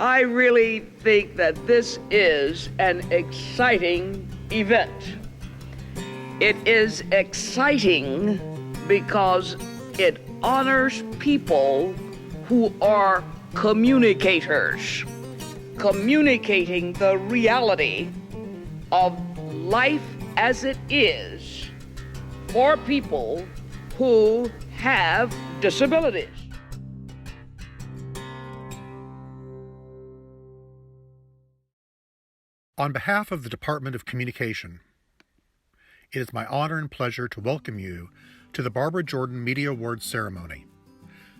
I really think that this is an exciting event. It is exciting because it honors people who are communicators, communicating the reality of life as it is for people who have disabilities. On behalf of the Department of Communication, it is my honor and pleasure to welcome you to the Barbara Jordan Media Awards ceremony.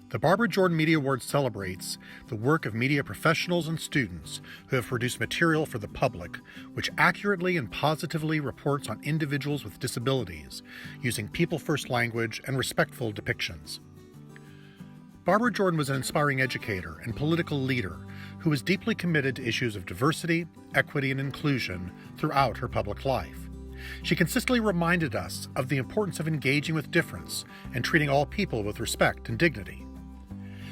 The Barbara Jordan Media Awards celebrates the work of media professionals and students who have produced material for the public which accurately and positively reports on individuals with disabilities using people-first language and respectful depictions. Barbara Jordan was an inspiring educator and political leader who was deeply committed to issues of diversity, equity, and inclusion throughout her public life. She consistently reminded us of the importance of engaging with difference and treating all people with respect and dignity.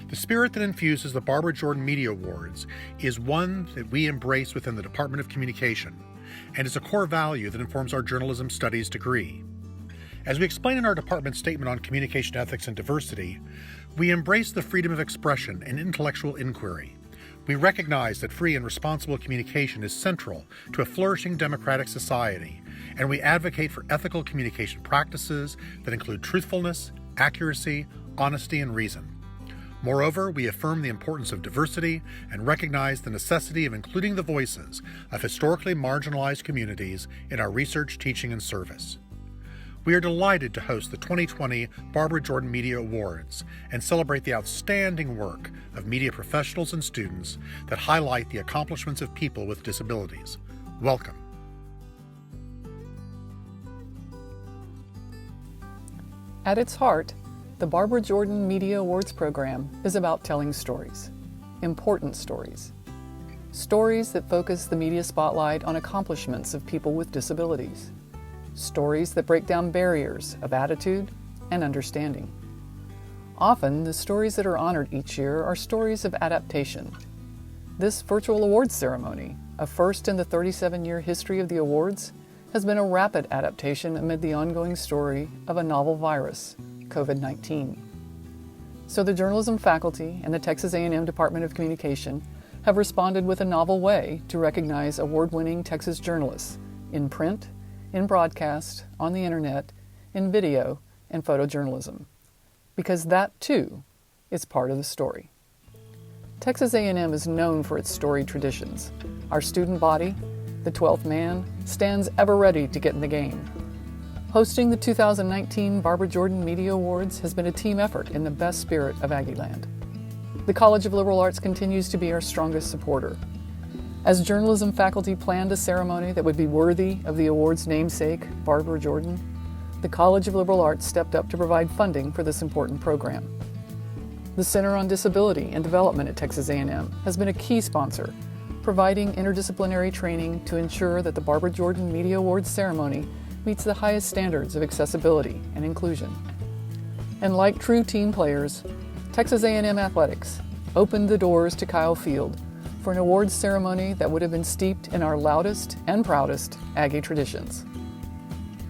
The spirit that infuses the Barbara Jordan Media Awards is one that we embrace within the Department of Communication and is a core value that informs our journalism studies degree. As we explain in our department statement on communication ethics and diversity, we embrace the freedom of expression and intellectual inquiry. We recognize that free and responsible communication is central to a flourishing democratic society, and we advocate for ethical communication practices that include truthfulness, accuracy, honesty, and reason. Moreover, we affirm the importance of diversity and recognize the necessity of including the voices of historically marginalized communities in our research, teaching, and service. We are delighted to host the 2020 Barbara Jordan Media Awards and celebrate the outstanding work of media professionals and students that highlight the accomplishments of people with disabilities. Welcome. At its heart, the Barbara Jordan Media Awards program is about telling stories, important stories. Stories that focus the media spotlight on accomplishments of people with disabilities. Stories that break down barriers of attitude and understanding. Often, the stories that are honored each year are stories of adaptation. This virtual awards ceremony, a first in the 37-year history of the awards, has been a rapid adaptation amid the ongoing story of a novel virus, COVID-19. So the journalism faculty and the Texas A&M Department of Communication have responded with a novel way to recognize award-winning Texas journalists in print, in broadcast, on the internet, in video, and photojournalism. Because that, too, is part of the story. Texas A&M is known for its storied traditions. Our student body, the 12th man, stands ever ready to get in the game. Hosting the 2019 Barbara Jordan Media Awards has been a team effort in the best spirit of Aggieland. The College of Liberal Arts continues to be our strongest supporter. As journalism faculty planned a ceremony that would be worthy of the award's namesake, Barbara Jordan, the College of Liberal Arts stepped up to provide funding for this important program. The Center on Disability and Development at Texas A&M has been a key sponsor, providing interdisciplinary training to ensure that the Barbara Jordan Media Awards ceremony meets the highest standards of accessibility and inclusion. And like true team players, Texas A&M Athletics opened the doors to Kyle Field for an awards ceremony that would have been steeped in our loudest and proudest Aggie traditions.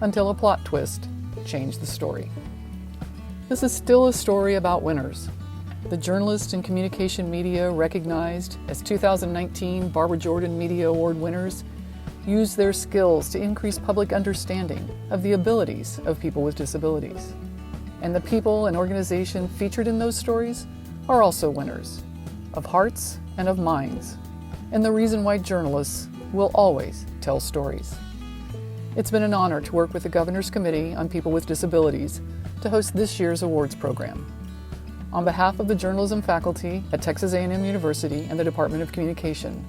Until a plot twist changed the story. This is still a story about winners. The journalist and communication media recognized as 2019 Barbara Jordan Media Award winners used their skills to increase public understanding of the abilities of people with disabilities. And the people and organization featured in those stories are also winners of hearts and of minds, and the reason why journalists will always tell stories. It's been an honor to work with the Governor's Committee on People with Disabilities to host this year's awards program. On behalf of the journalism faculty at Texas A&M University and the Department of Communication,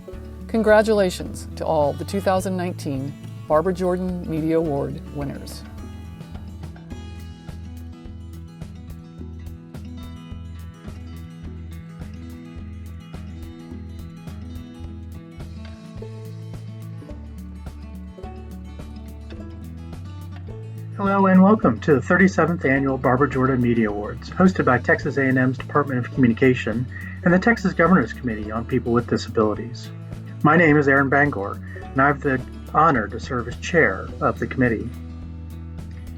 congratulations to all the 2019 Barbara Jordan Media Award winners. Hello and welcome to the 37th Annual Barbara Jordan Media Awards, hosted by Texas A&M's Department of Communication and the Texas Governor's Committee on People with Disabilities. My name is Aaron Bangor, and I have the honor to serve as chair of the committee.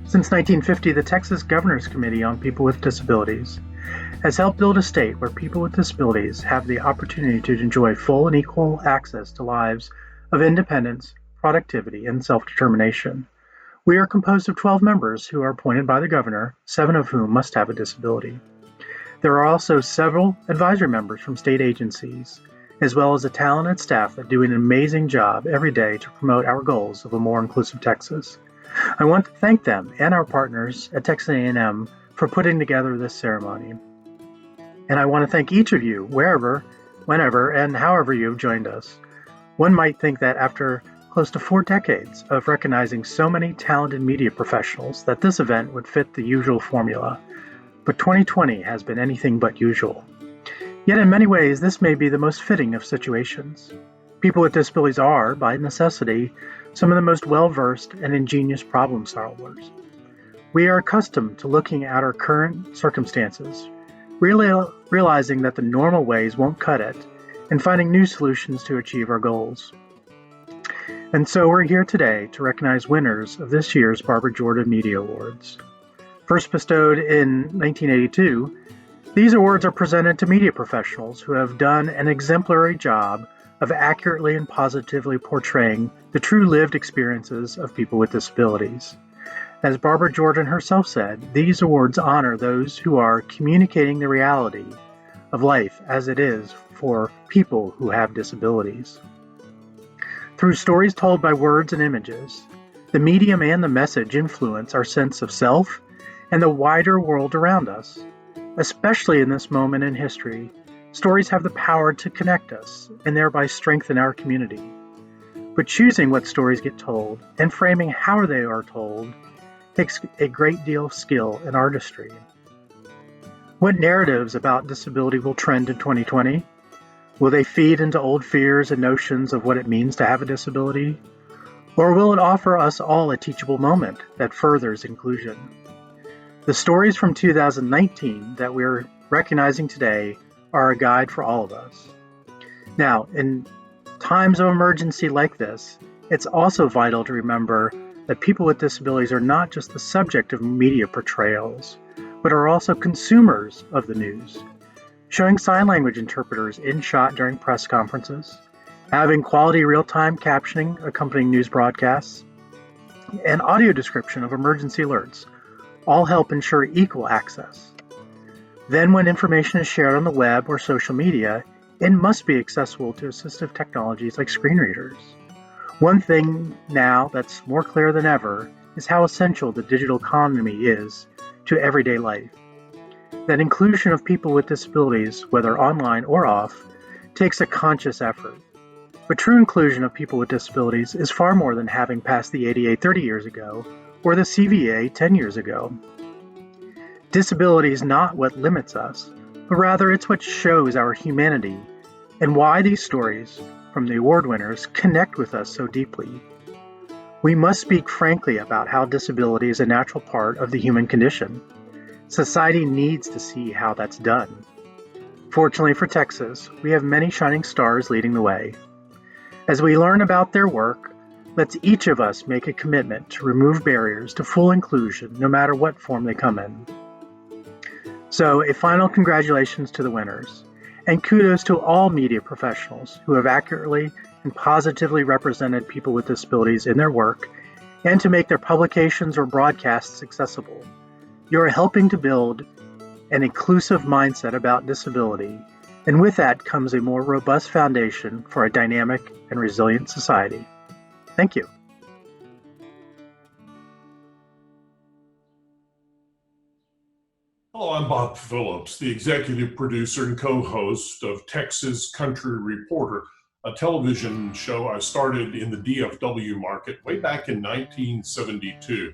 Since 1950, the Texas Governor's Committee on People with Disabilities has helped build a state where people with disabilities have the opportunity to enjoy full and equal access to lives of independence, productivity, and self-determination. We are composed of 12 members who are appointed by the governor, 7 of whom must have a disability. There are also several advisory members from state agencies, as well as a talented staff that do an amazing job every day to promote our goals of a more inclusive Texas. I want to thank them and our partners at Texas A&M for putting together this ceremony. And I want to thank each of you, wherever, whenever, and however you have joined us. One might think that after close to 4 decades of recognizing so many talented media professionals that this event would fit the usual formula. But 2020 has been anything but usual. Yet in many ways, this may be the most fitting of situations. People with disabilities are, by necessity, some of the most well-versed and ingenious problem solvers. We are accustomed to looking at our current circumstances, realizing that the normal ways won't cut it, and finding new solutions to achieve our goals. And so we're here today to recognize winners of this year's Barbara Jordan Media Awards. First bestowed in 1982, these awards are presented to media professionals who have done an exemplary job of accurately and positively portraying the true lived experiences of people with disabilities. As Barbara Jordan herself said, these awards honor those who are communicating the reality of life as it is for people who have disabilities. Through stories told by words and images, the medium and the message influence our sense of self and the wider world around us. Especially in this moment in history, stories have the power to connect us and thereby strengthen our community. But choosing what stories get told and framing how they are told takes a great deal of skill and artistry. What narratives about disability will trend in 2020? Will they feed into old fears and notions of what it means to have a disability? Or will it offer us all a teachable moment that furthers inclusion? The stories from 2019 that we're recognizing today are a guide for all of us. Now, in times of emergency like this, it's also vital to remember that people with disabilities are not just the subject of media portrayals, but are also consumers of the news. Showing sign language interpreters in shot during press conferences, having quality real-time captioning accompanying news broadcasts, and audio description of emergency alerts all help ensure equal access. Then when information is shared on the web or social media, it must be accessible to assistive technologies like screen readers. One thing now that's more clear than ever is how essential the digital economy is to everyday life. That inclusion of people with disabilities, whether online or off, takes a conscious effort. But true inclusion of people with disabilities is far more than having passed the ADA 30 years ago or the CVA 10 years ago. Disability is not what limits us, but rather it's what shows our humanity and why these stories from the award winners connect with us so deeply. We must speak frankly about how disability is a natural part of the human condition. Society needs to see how that's done. Fortunately for Texas, we have many shining stars leading the way. As we learn about their work, let's each of us make a commitment to remove barriers to full inclusion, no matter what form they come in. So, a final congratulations to the winners, and kudos to all media professionals who have accurately and positively represented people with disabilities in their work and to make their publications or broadcasts accessible. You are helping to build an inclusive mindset about disability, and with that comes a more robust foundation for a dynamic and resilient society. Thank you. Hello, I'm Bob Phillips, the executive producer and co-host of Texas Country Reporter, a television show I started in the DFW market way back in 1972.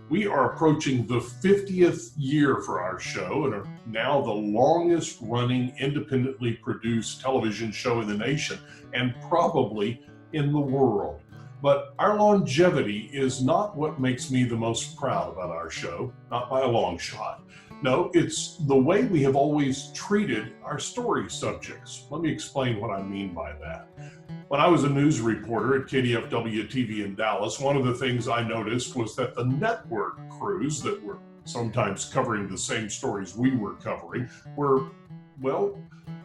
We are approaching the 50th year for our show and are now the longest running independently produced television show in the nation and probably in the world. But our longevity is not what makes me the most proud about our show, not by a long shot. No, it's the way we have always treated our story subjects. Let me explain what I mean by that. When I was a news reporter at KDFW TV in Dallas, one of the things I noticed was that the network crews that were sometimes covering the same stories we were covering were, well,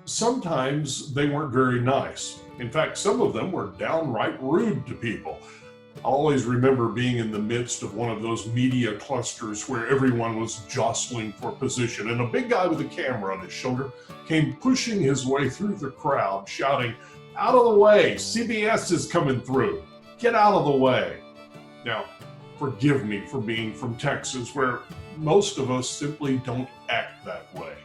sometimes they weren't very nice. In fact, some of them were downright rude to people. I always remember being in the midst of one of those media clusters where everyone was jostling for position, and a big guy with a camera on his shoulder came pushing his way through the crowd, shouting, "Out of the way, CBS is coming through. Get out of the way." Now, forgive me for being from Texas, where most of us simply don't act that way.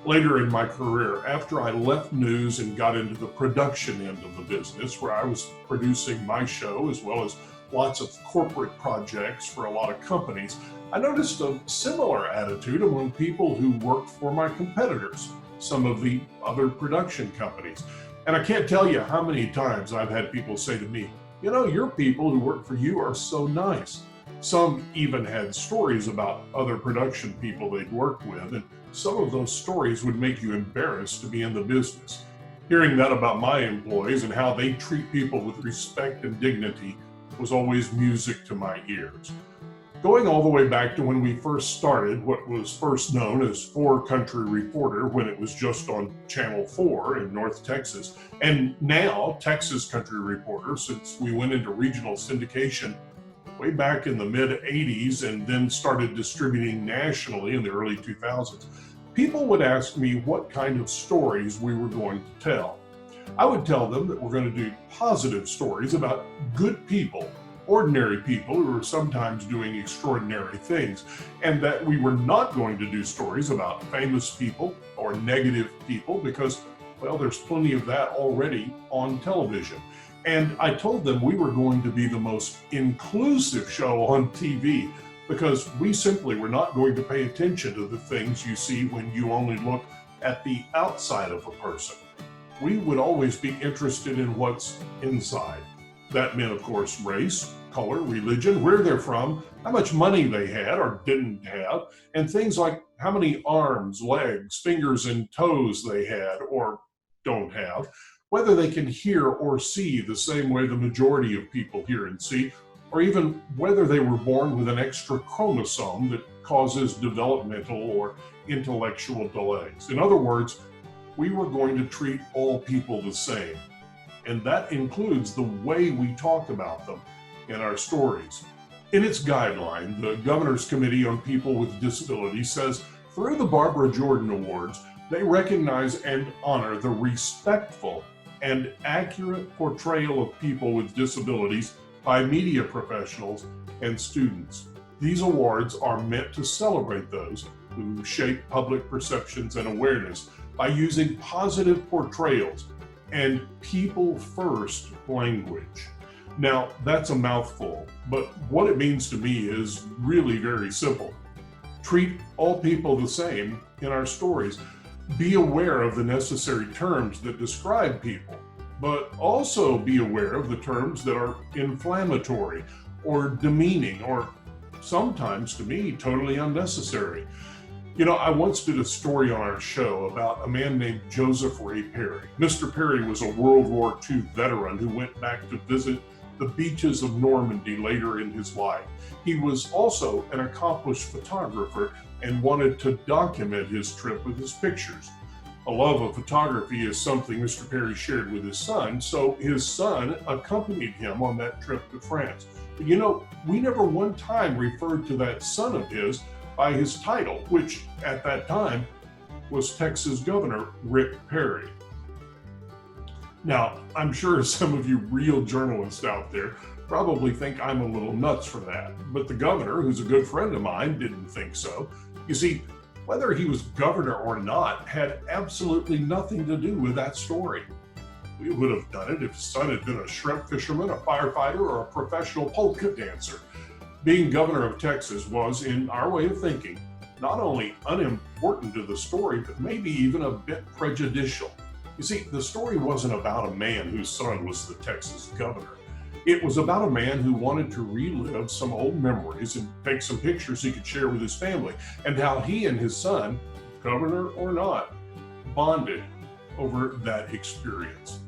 Later in my career, after I left news and got into the production end of the business, where I was producing my show as well as lots of corporate projects for a lot of companies, I noticed a similar attitude among people who worked for my competitors, some of the other production companies. And I can't tell you how many times I've had people say to me, "You know, your people who work for you are so nice." Some even had stories about other production people they'd worked with, and some of those stories would make you embarrassed to be in the business. Hearing that about my employees and how they treat people with respect and dignity was always music to my ears. Going all the way back to when we first started what was first known as 4 Country Reporter, when it was just on Channel 4 in North Texas, and now Texas Country Reporter, since we went into regional syndication way back in the mid-'80s and then started distributing nationally in the early 2000s, people would ask me what kind of stories we were going to tell. I would tell them that we're going to do positive stories about good people, ordinary people who are sometimes doing extraordinary things, and that we were not going to do stories about famous people or negative people because, well, there's plenty of that already on television. And I told them we were going to be the most inclusive show on TV because we simply were not going to pay attention to the things you see when you only look at the outside of a person. We would always be interested in what's inside. That meant, of course, race, color, religion, where they're from, how much money they had or didn't have, and things like how many arms, legs, fingers, and toes they had or don't have, whether they can hear or see the same way the majority of people hear and see, or even whether they were born with an extra chromosome that causes developmental or intellectual delays. In other words, we were going to treat all people the same. And that includes the way we talk about them in our stories. In its guideline, the Governor's Committee on People with Disabilities says through the Barbara Jordan Awards, they recognize and honor the respectful and accurate portrayal of people with disabilities by media professionals and students. These awards are meant to celebrate those who shape public perceptions and awareness by using positive portrayals and people-first language. Now, that's a mouthful, but what it means to me is really very simple. Treat all people the same in our stories. Be aware of the necessary terms that describe people, but also be aware of the terms that are inflammatory or demeaning or sometimes, to me, totally unnecessary. You know, I once did a story on our show about a man named Joseph Ray Perry. Mr. Perry was a World War II veteran who went back to visit the beaches of Normandy later in his life. He was also an accomplished photographer and wanted to document his trip with his pictures. A love of photography is something Mr. Perry shared with his son, so his son accompanied him on that trip to France. But you know, we never one time referred to that son of his by his title, which at that time was Texas Governor Rick Perry. Now, I'm sure some of you real journalists out there probably think I'm a little nuts for that, but the governor, who's a good friend of mine, didn't think so. You see, whether he was governor or not had absolutely nothing to do with that story. We would have done it if his son had been a shrimp fisherman, a firefighter, or a professional polka dancer. Being governor of Texas was, in our way of thinking, not only unimportant to the story, but maybe even a bit prejudicial. You see, the story wasn't about a man whose son was the Texas governor. It was about a man who wanted to relive some old memories and take some pictures he could share with his family, and how he and his son, governor or not, bonded over that experience.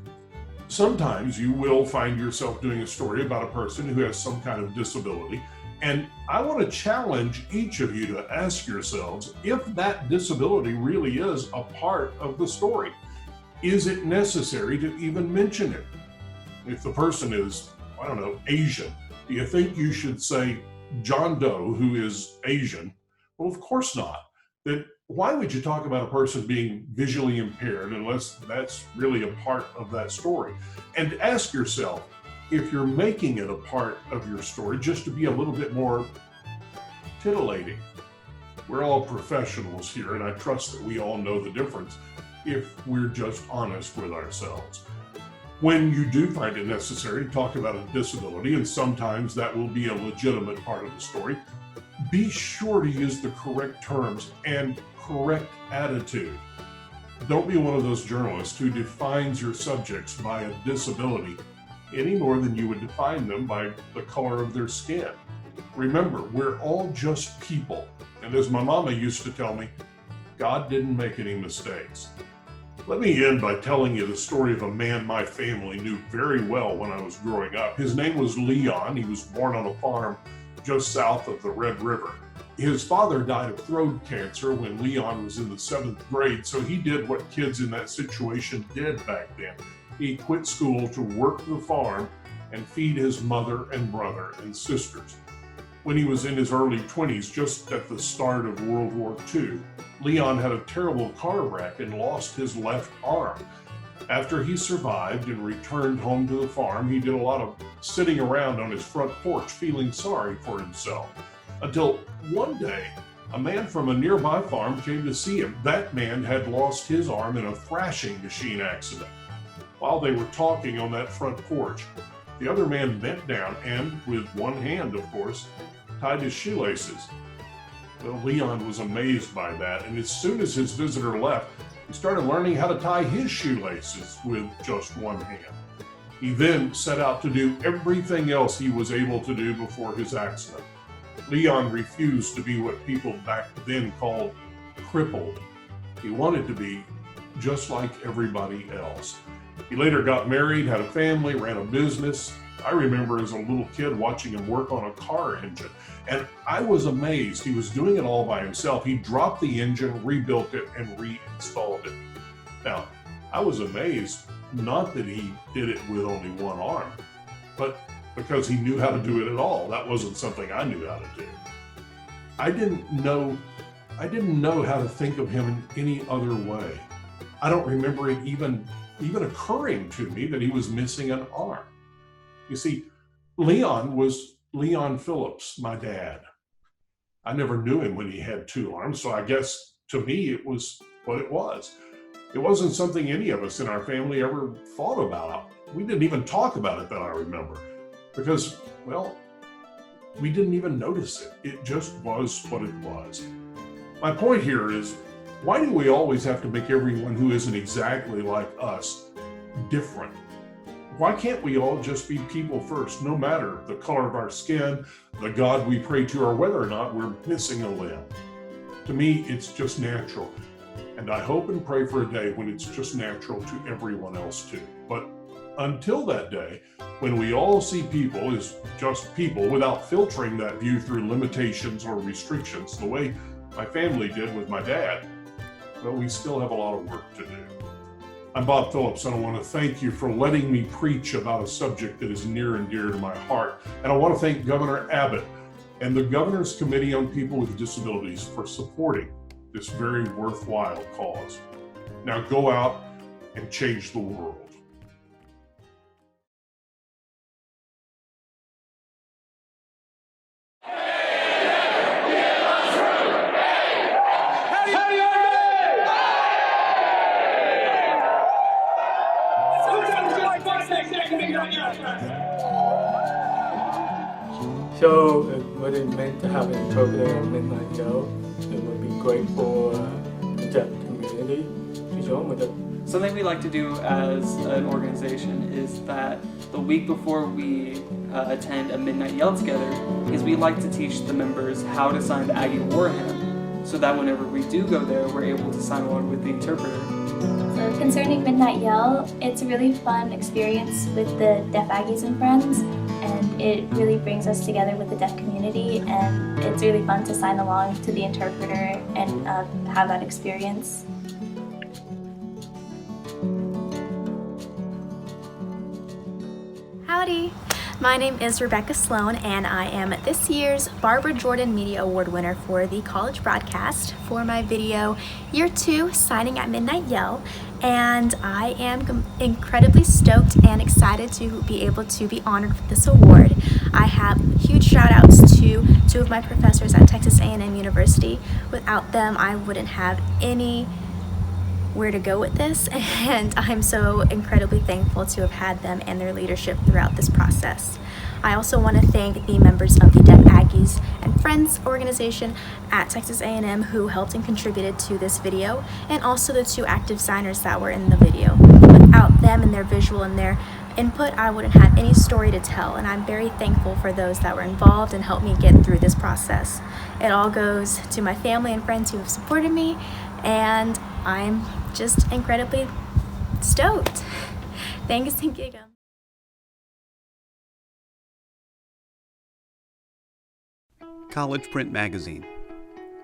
Sometimes you will find yourself doing a story about a person who has some kind of disability, and I want to challenge each of you to ask yourselves if that disability really is a part of the story. Is it necessary to even mention it? If the person is, I don't know, Asian, do you think you should say John Doe, who is Asian? Well, of course not. Then why would you talk about a person being visually impaired unless that's really a part of that story? And ask yourself, if you're making it a part of your story just to be a little bit more titillating. We're all professionals here, and I trust that we all know the difference if we're just honest with ourselves. When you do find it necessary to talk about a disability, and sometimes that will be a legitimate part of the story, be sure to use the correct terms and correct attitude. Don't be one of those journalists who defines your subjects by a disability any more than you would define them by the color of their skin. Remember, we're all just people. And as my mama used to tell me, God didn't make any mistakes. Let me end by telling you the story of a man my family knew very well when I was growing up. His name was Leon. He was born on a farm just south of the Red River. His father died of throat cancer when Leon was in the 7th grade, so he did what kids in that situation did back then. He quit school to work the farm and feed his mother and brother and sisters. When he was in his early 20s, just at the start of World War II, Leon had a terrible car wreck and lost his left arm. After he survived and returned home to the farm, he did a lot of sitting around on his front porch feeling sorry for himself. Until one day, a man from a nearby farm came to see him. That man had lost his arm in a thrashing machine accident. While they were talking on that front porch, the other man bent down and, with one hand, of course, tied his shoelaces. Well, Leon was amazed by that, and as soon as his visitor left, he started learning how to tie his shoelaces with just one hand. He then set out to do everything else he was able to do before his accident. Leon refused to be what people back then called crippled. He wanted to be just like everybody else. He later got married, had a family, ran a business. I remember as a little kid watching him work on a car engine, and I was amazed. He was doing it all by himself. He dropped the engine, rebuilt it, and reinstalled it. Now, I was amazed, not that he did it with only one arm, but because he knew how to do it at all. That wasn't something I knew how to do. I didn't know how to think of him in any other way. I don't remember it even occurring to me that he was missing an arm. You see, Leon was Leon Phillips, my dad. I never knew him when he had two arms, so I guess to me it was what it was. It wasn't something any of us in our family ever thought about. We didn't even talk about it that I remember because, well, we didn't even notice it. It just was what it was. My point here is, why do we always have to make everyone who isn't exactly like us different? Why can't we all just be people first, no matter the color of our skin, the God we pray to, or whether or not we're missing a limb? To me, it's just natural. And I hope and pray for a day when it's just natural to everyone else too. But until that day, when we all see people as just people without filtering that view through limitations or restrictions, the way my family did with my dad, but we still have a lot of work to do. I'm Bob Phillips, and I want to thank you for letting me preach about a subject that is near and dear to my heart. And I want to thank Governor Abbott and the Governor's Committee on People with Disabilities for supporting this very worthwhile cause. Now go out and change the world. So what it meant to have a program Midnight Joe, it would be great for the deaf community. 除咗我哋 Something we like to do as an organization is that the week before we attend a midnight yell together is we like to teach the members how to sign the Aggie War Hymn so that whenever we do go there, we're able to sign along with the interpreter. So concerning Midnight Yell, it's a really fun experience with the Deaf Aggies and friends, and it really brings us together with the deaf community, and it's really fun to sign along to the interpreter and have that experience. Howdy! My name is Rebecca Sloan, and I am this year's Barbara Jordan Media Award winner for the college broadcast for my video Year 2 Signing at Midnight Yell, and I am incredibly stoked and excited to be able to be honored with this award. I have huge shout outs to two of my professors at Texas A&M University. Without them, I wouldn't have any where to go with this, and I'm so incredibly thankful to have had them and their leadership throughout this process. I also want to thank the members of the Deaf Aggies and Friends organization at Texas A&M who helped and contributed to this video, and also the two active signers that were in the video. Without them and their visual and their input, I wouldn't have any story to tell, and I'm very thankful for those that were involved and helped me get through this process. It all goes to my family and friends who have supported me, and I'm just incredibly stoked. Thanks, Gigam. College Print Magazine.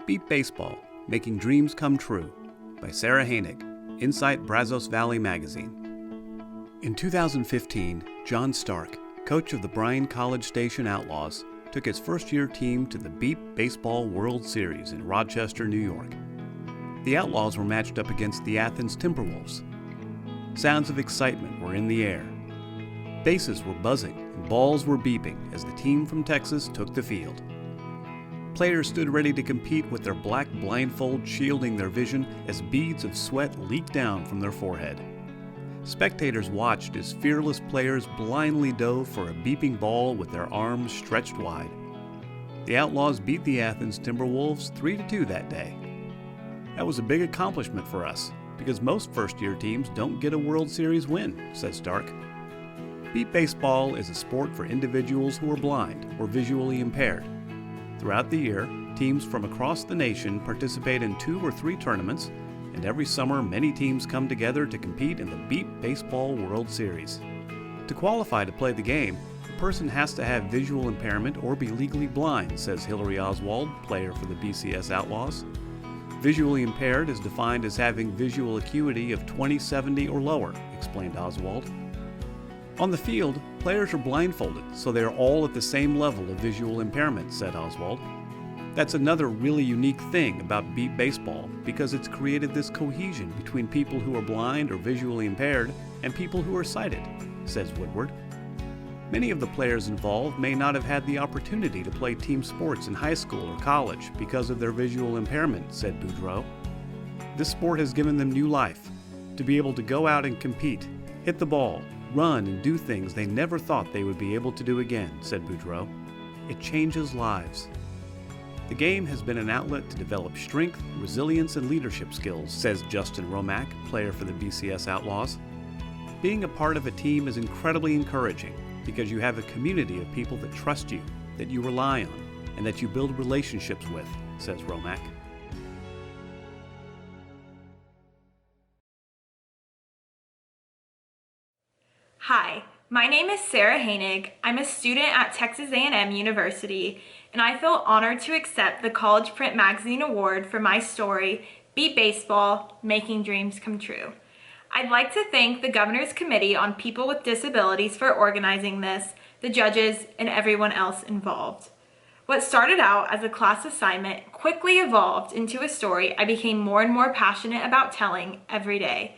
Beat Baseball, Making Dreams Come True by Sarah Hainig, Insight Brazos Valley Magazine. In 2015, John Stark, coach of the Bryan College Station Outlaws, took his first-year team to the Beat Baseball World Series in Rochester, New York. The Outlaws were matched up against the Athens Timberwolves. Sounds of excitement were in the air. Bases were buzzing and balls were beeping as the team from Texas took the field. Players stood ready to compete with their black blindfold shielding their vision as beads of sweat leaked down from their forehead. Spectators watched as fearless players blindly dove for a beeping ball with their arms stretched wide. The Outlaws beat the Athens Timberwolves 3-2 that day. That was a big accomplishment for us, because most first-year teams don't get a World Series win, says Stark. Beat Baseball is a sport for individuals who are blind or visually impaired. Throughout the year, teams from across the nation participate in 2 or 3 tournaments, and every summer many teams come together to compete in the Beat Baseball World Series. To qualify to play the game, a person has to have visual impairment or be legally blind, says Hillary Oswald, player for the BCS Outlaws. Visually impaired is defined as having visual acuity of 20/70 or lower, explained Oswald. On the field, players are blindfolded, so they are all at the same level of visual impairment, said Oswald. That's another really unique thing about Beat Baseball, because it's created this cohesion between people who are blind or visually impaired and people who are sighted, says Woodward. Many of the players involved may not have had the opportunity to play team sports in high school or college because of their visual impairment, said Boudreau. This sport has given them new life, to be able to go out and compete, hit the ball, run and do things they never thought they would be able to do again, said Boudreau. It changes lives. The game has been an outlet to develop strength, resilience, and leadership skills, says Justin Romack, player for the BCS Outlaws. Being a part of a team is incredibly encouraging because you have a community of people that trust you, that you rely on, and that you build relationships with, says Romack. Hi, my name is Sarah Hainig. I'm a student at Texas A&M University, and I feel honored to accept the College Print Magazine Award for my story, Beat Baseball, Making Dreams Come True. I'd like to thank the Governor's Committee on People with Disabilities for organizing this, the judges, and everyone else involved. What started out as a class assignment quickly evolved into a story I became more and more passionate about telling every day.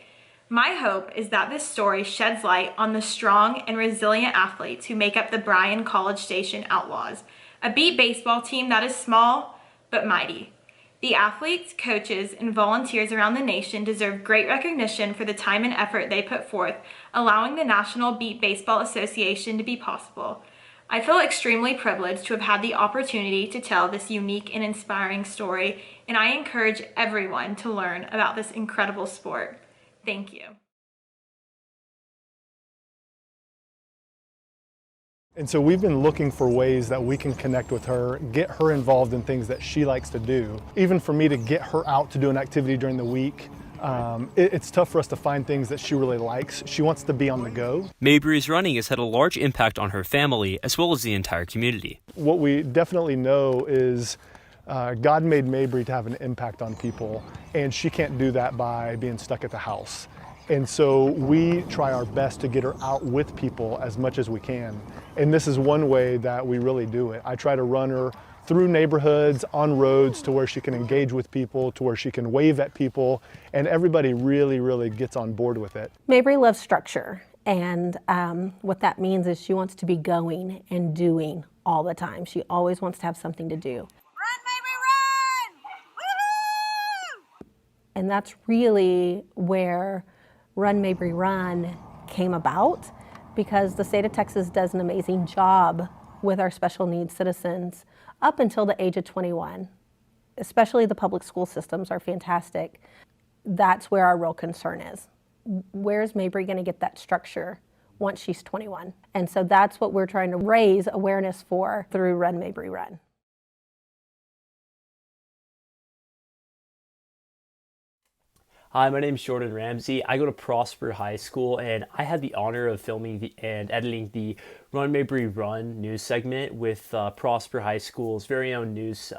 My hope is that this story sheds light on the strong and resilient athletes who make up the Bryan College Station Outlaws, a beat baseball team that is small but mighty. The athletes, coaches, and volunteers around the nation deserve great recognition for the time and effort they put forth, allowing the National Beat Baseball Association to be possible. I feel extremely privileged to have had the opportunity to tell this unique and inspiring story, and I encourage everyone to learn about this incredible sport. Thank you. And so we've been looking for ways that we can connect with her, get her involved in things that she likes to do. Even for me to get her out to do an activity during the week, it's tough for us to find things that she really likes. She wants to be on the go. Mabry's running has had a large impact on her family as well as the entire community. What we definitely know is God made Mabry to have an impact on people, and she can't do that by being stuck at the house. And so we try our best to get her out with people as much as we can. And this is one way that we really do it. I try to run her through neighborhoods, on roads, to where she can engage with people, to where she can wave at people, and everybody really, really gets on board with it. Mabry loves structure, and what that means is she wants to be going and doing all the time. She always wants to have something to do. Run, Mabry, run! Woohoo! And that's really where Run Mabry Run came about, because the state of Texas does an amazing job with our special needs citizens up until the age of 21. Especially the public school systems are fantastic. That's where our real concern is. Where's Mabry going to get that structure once she's 21? And so that's what we're trying to raise awareness for through Run Mabry Run. Hi, my name is Jordan Ramsey. I go to Prosper High School, and I had the honor of filming and editing the Run Mabry Run news segment with Prosper High School's very own news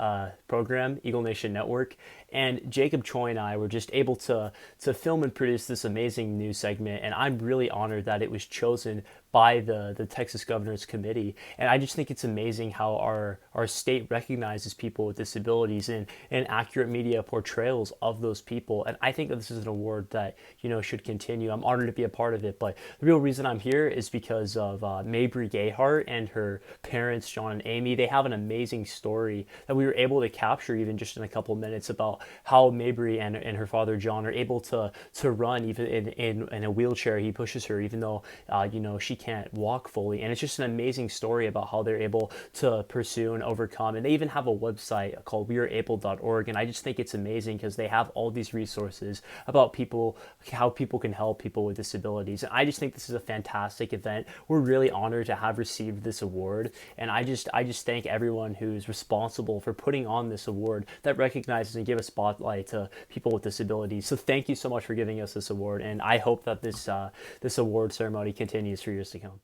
program, Eagle Nation Network. And Jacob Choi and I were just able to film and produce this amazing news segment, and I'm really honored that it was chosen by the Texas Governor's Committee. And I just think it's amazing how our state recognizes people with disabilities and accurate media portrayals of those people. And I think that this is an award that, should continue. I'm honored to be a part of it, but the real reason I'm here is because of Mabry Gayhart and her parents, John and Amy. They have an amazing story that we were able to capture even just in a couple minutes about how Mabry and her father, John, are able to run even in a wheelchair. He pushes her even though, she can't walk fully. And it's just an amazing story about how they're able to pursue and overcome. And they even have a website called weareable.org. And I just think it's amazing because they have all these resources about people, how people can help people with disabilities. And I just think this is a fantastic event. We're really honored to have received this award. And I just thank everyone who's responsible for putting on this award that recognizes and gives a spotlight to people with disabilities. So thank you so much for giving us this award. And I hope that this award ceremony continues for years to come.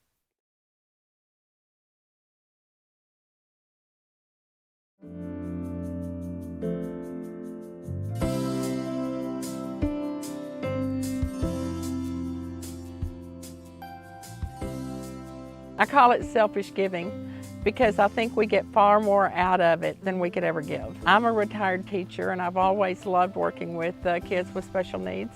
I call it selfish giving because I think we get far more out of it than we could ever give. I'm a retired teacher and I've always loved working with kids with special needs.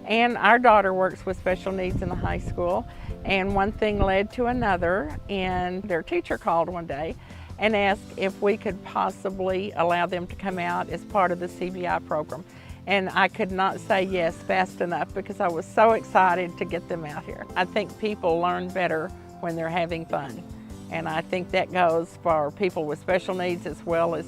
And our daughter works with special needs in the high school. And one thing led to another, and their teacher called one day and asked if we could possibly allow them to come out as part of the CBI program. And I could not say yes fast enough because I was so excited to get them out here. I think people learn better when they're having fun. And I think that goes for people with special needs as well as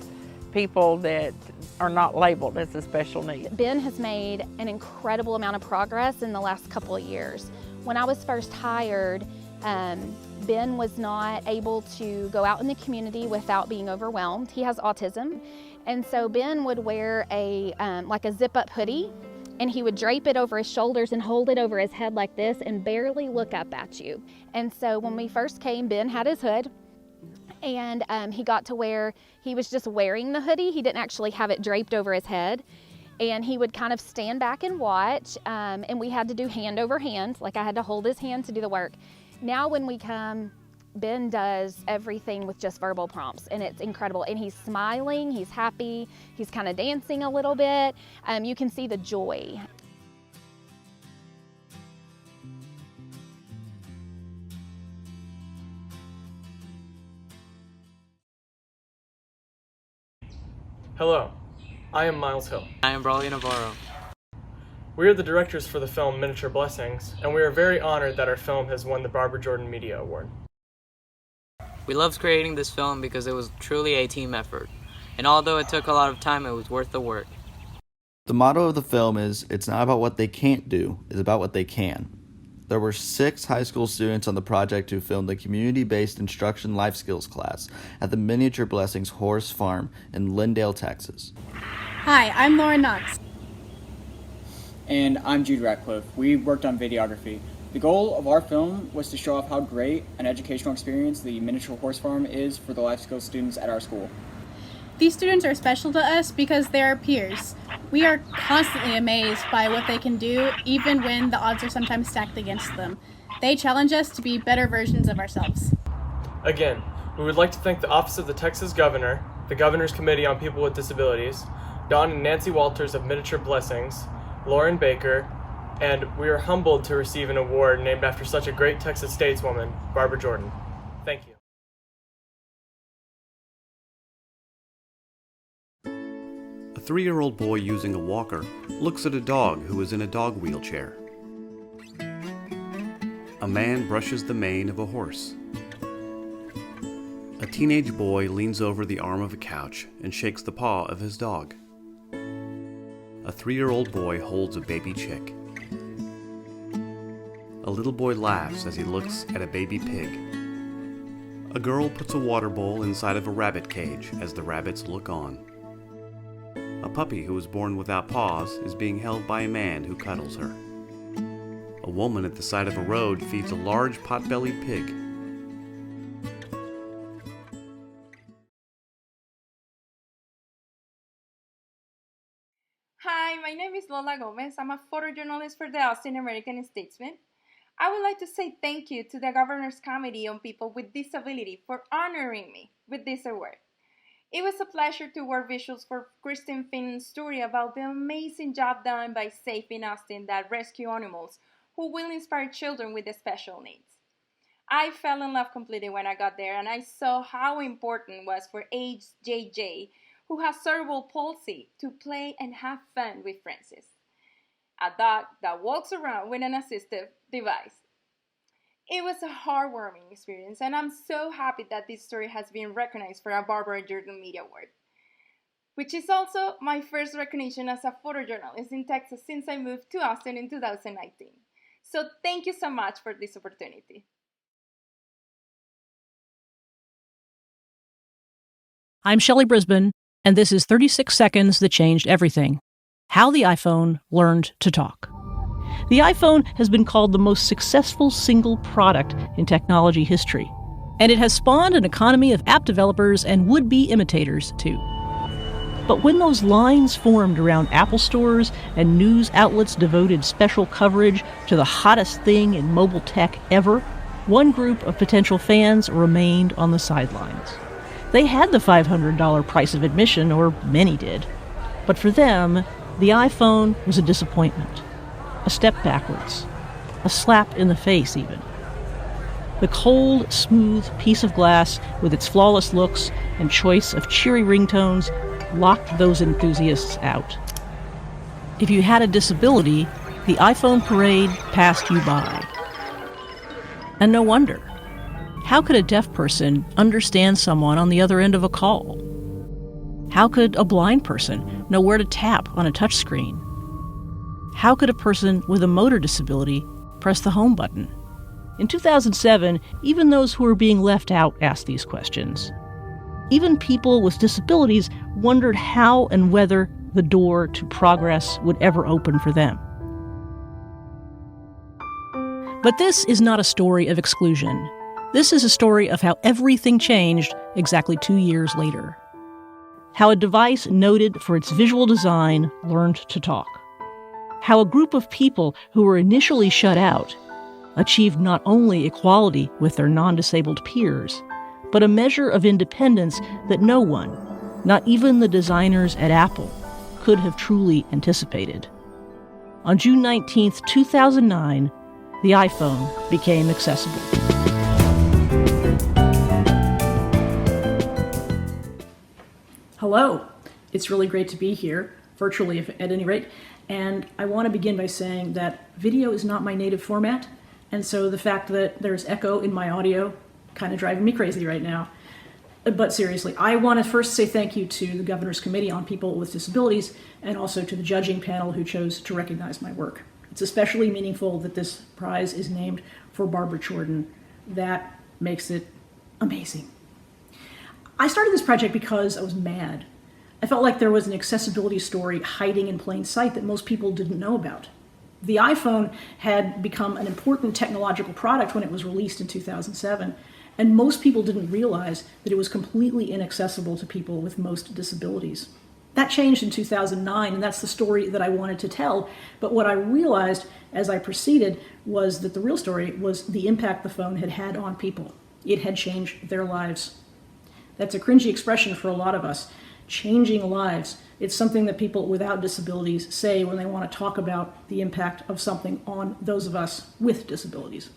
people that are not labeled as a special need. Ben has made an incredible amount of progress in the last couple of years. When I was first hired, Ben was not able to go out in the community without being overwhelmed. He has autism, and so Ben would wear a like a zip-up hoodie, and he would drape it over his shoulders and hold it over his head like this and barely look up at you. And so when we first came, Ben had his hood, and he got to where he was just wearing the hoodie. He didn't actually have it draped over his head. And he would kind of stand back and watch, and we had to do hand over hand, like I had to hold his hand to do the work. Now when we come, Ben does everything with just verbal prompts, and it's incredible. And he's smiling, he's happy, he's kind of dancing a little bit. You can see the joy. Hello, I am Miles Hill. I am Brawley Navarro. We are the directors for the film Miniature Blessings, and we are very honored that our film has won the Barbara Jordan Media Award. We loved creating this film because it was truly a team effort, and although it took a lot of time, it was worth the work. The motto of the film is, "It's not about what they can't do, it's about what they can." There were 6 high school students on the project who filmed a community-based instruction life skills class at the Miniature Blessings Horse Farm in Lindale, Texas. Hi, I'm Lauren Knox. And I'm Jude Ratcliffe. We worked on videography. The goal of our film was to show off how great an educational experience the Miniature Horse Farm is for the life skills students at our school. These students are special to us because they're our peers. We are constantly amazed by what they can do, even when the odds are sometimes stacked against them. They challenge us to be better versions of ourselves. Again, we would like to thank the Office of the Texas Governor, the Governor's Committee on People with Disabilities, Don and Nancy Walters of Miniature Blessings, Lauren Baker, and we are humbled to receive an award named after such a great Texas stateswoman, Barbara Jordan. Thank you. A 3-year-old boy using a walker looks at a dog who is in a dog wheelchair. A man brushes the mane of a horse. A teenage boy leans over the arm of a couch and shakes the paw of his dog. A 3-year-old boy holds a baby chick. A little boy laughs as he looks at a baby pig. A girl puts a water bowl inside of a rabbit cage as the rabbits look on. A puppy who was born without paws is being held by a man who cuddles her. A woman at the side of a road feeds a large pot-bellied pig. Hi, my name is Lola Gomez. I'm a photojournalist for the Austin American Statesman. I would like to say thank you to the Governor's Committee on People with Disability for honoring me with this award. It was a pleasure to work visuals for Kristen Finn's story about the amazing job done by Safe in Austin that rescue animals who will inspire children with special needs. I fell in love completely when I got there, and I saw how important it was for age JJ, who has cerebral palsy, to play and have fun with Francis, a dog that walks around with an assistive device. It was a heartwarming experience, and I'm so happy that this story has been recognized for a Barbara Jordan Media Award, which is also my first recognition as a photojournalist in Texas since I moved to Austin in 2019. So thank you so much for this opportunity. I'm Shelley Brisbane, and this is 36 Seconds That Changed Everything: How the iPhone Learned to Talk. The iPhone has been called the most successful single product in technology history, and it has spawned an economy of app developers and would-be imitators, too. But when those lines formed around Apple stores and news outlets devoted special coverage to the hottest thing in mobile tech ever, one group of potential fans remained on the sidelines. They had the $500 price of admission, or many did. But for them, the iPhone was a disappointment. A step backwards. A slap in the face, even. The cold, smooth piece of glass, with its flawless looks and choice of cheery ringtones, locked those enthusiasts out. If you had a disability, the iPhone parade passed you by. And no wonder. How could a deaf person understand someone on the other end of a call? How could a blind person know where to tap on a touchscreen? How could a person with a motor disability press the home button? In 2007, even those who were being left out asked these questions. Even people with disabilities wondered how and whether the door to progress would ever open for them. But this is not a story of exclusion. This is a story of how everything changed exactly 2 years later. How a device noted for its visual design learned to talk. How a group of people who were initially shut out achieved not only equality with their non-disabled peers, but a measure of independence that no one, not even the designers at Apple, could have truly anticipated. On June 19, 2009, the iPhone became accessible. Hello. It's really great to be here, virtually at any rate, and I want to begin by saying that video is not my native format, and so the fact that there's echo in my audio kind of driving me crazy right now. But seriously, I want to first say thank you to the Governor's Committee on People with Disabilities and also to the judging panel who chose to recognize my work. It's especially meaningful that this prize is named for Barbara Jordan. That makes it amazing. I started this project because I was mad. I felt like there was an accessibility story hiding in plain sight that most people didn't know about. The iPhone had become an important technological product when it was released in 2007, and most people didn't realize that it was completely inaccessible to people with most disabilities. That changed in 2009, and that's the story that I wanted to tell. But what I realized as I proceeded was that the real story was the impact the phone had had on people. It had changed their lives. That's a cringy expression for a lot of us. Changing lives. It's something that people without disabilities say when they want to talk about the impact of something on those of us with disabilities.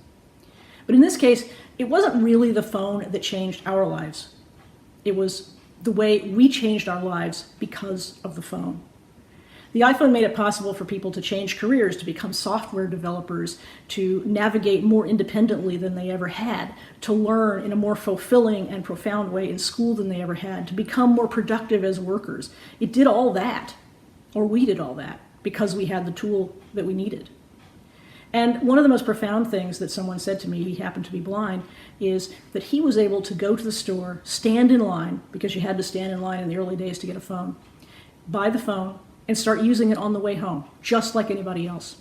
But in this case, it wasn't really the phone that changed our lives. It was the way we changed our lives because of the phone. The iPhone made it possible for people to change careers, to become software developers, to navigate more independently than they ever had, to learn in a more fulfilling and profound way in school than they ever had, to become more productive as workers. It did all that, or we did all that, because we had the tool that we needed. And one of the most profound things that someone said to me, he happened to be blind, is that he was able to go to the store, stand in line, because you had to stand in line in the early days to get a phone, buy the phone, and start using it on the way home, just like anybody else.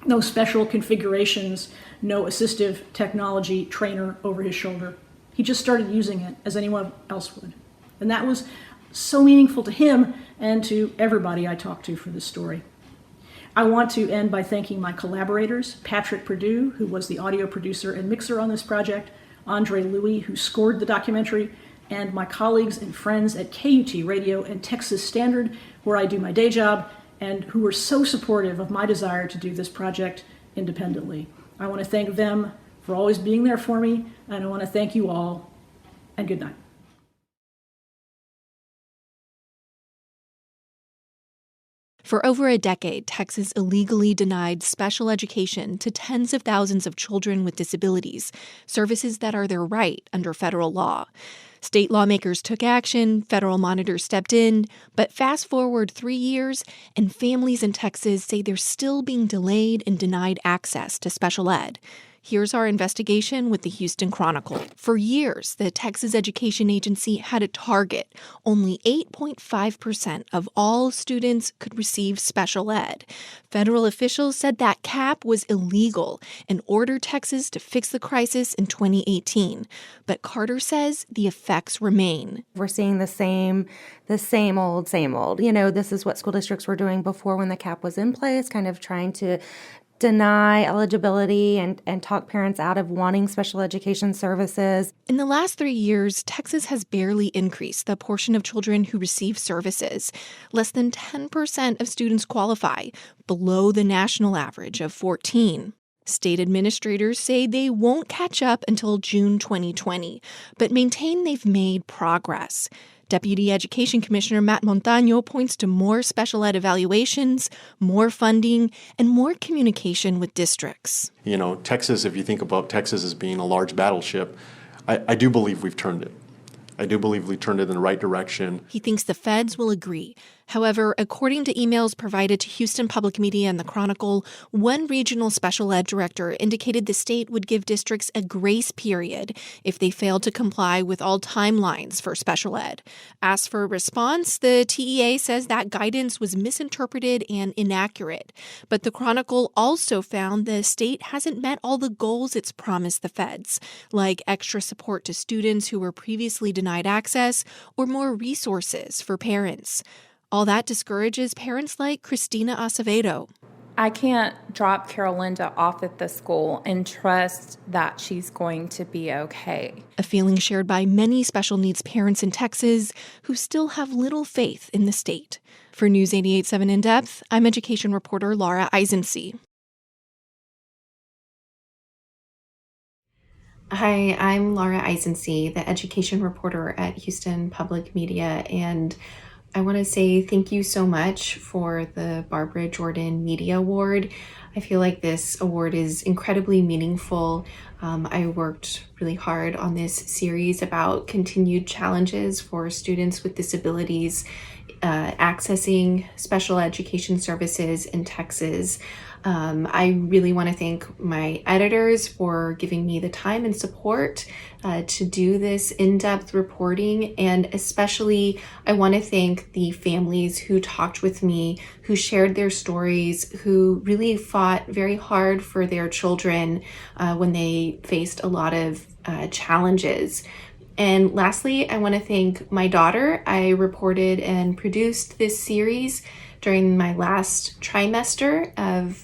No special configurations, no assistive technology trainer over his shoulder. He just started using it as anyone else would. And that was so meaningful to him and to everybody I talked to for this story. I want to end by thanking my collaborators, Patrick Perdue, who was the audio producer and mixer on this project, Andre Louis, who scored the documentary, and my colleagues and friends at KUT Radio and Texas Standard, where I do my day job, and who were so supportive of my desire to do this project independently. I want to thank them for always being there for me, and I want to thank you all, and good night. For over a decade, Texas illegally denied special education to tens of thousands of children with disabilities, services that are their right under federal law. State lawmakers took action, federal monitors stepped in, but fast forward 3 years, and families in Texas say they're still being delayed and denied access to special ed. Here's our investigation with the Houston Chronicle. For years, the Texas Education Agency had a target. Only 8.5% of all students could receive special ed. Federal officials said that cap was illegal and ordered Texas to fix the crisis in 2018. But Carter says the effects remain. We're seeing the same old. You know, this is what school districts were doing before when the cap was in place, kind of trying to deny eligibility and talk parents out of wanting special education services. In the last 3 years, Texas has barely increased the portion of children who receive services. Less than 10% of students qualify, below the national average of 14%. State administrators say they won't catch up until June 2020, but maintain they've made progress. Deputy Education Commissioner Matt Montaño points to more special ed evaluations, more funding, and more communication with districts. You know, Texas, if you think about Texas as being a large battleship, I do believe we've turned it. I do believe we turned it in the right direction. He thinks the feds will agree. However, according to emails provided to Houston Public Media and the Chronicle, one regional special ed director indicated the state would give districts a grace period if they failed to comply with all timelines for special ed. As for a response, the TEA says that guidance was misinterpreted and inaccurate. But the Chronicle also found the state hasn't met all the goals it's promised the feds, like extra support to students who were previously denied access or more resources for parents. All that discourages parents like Christina Acevedo. I can't drop Carolinda off at the school and trust that she's going to be okay. A feeling shared by many special needs parents in Texas who still have little faith in the state. For News 88.7 In Depth, I'm education reporter Laura Eisensee. Hi, I'm Laura Eisensee, the education reporter at Houston Public Media, and I want to say thank you so much for the Barbara Jordan Media Award. I feel like this award is incredibly meaningful. I worked really hard on this series about continued challenges for students with disabilities accessing special education services in Texas. I really want to thank my editors for giving me the time and support to do this in-depth reporting, and especially I want to thank the families who talked with me, who shared their stories, who really fought very hard for their children when they faced a lot of challenges. And lastly, I want to thank my daughter. I reported and produced this series during my last trimester of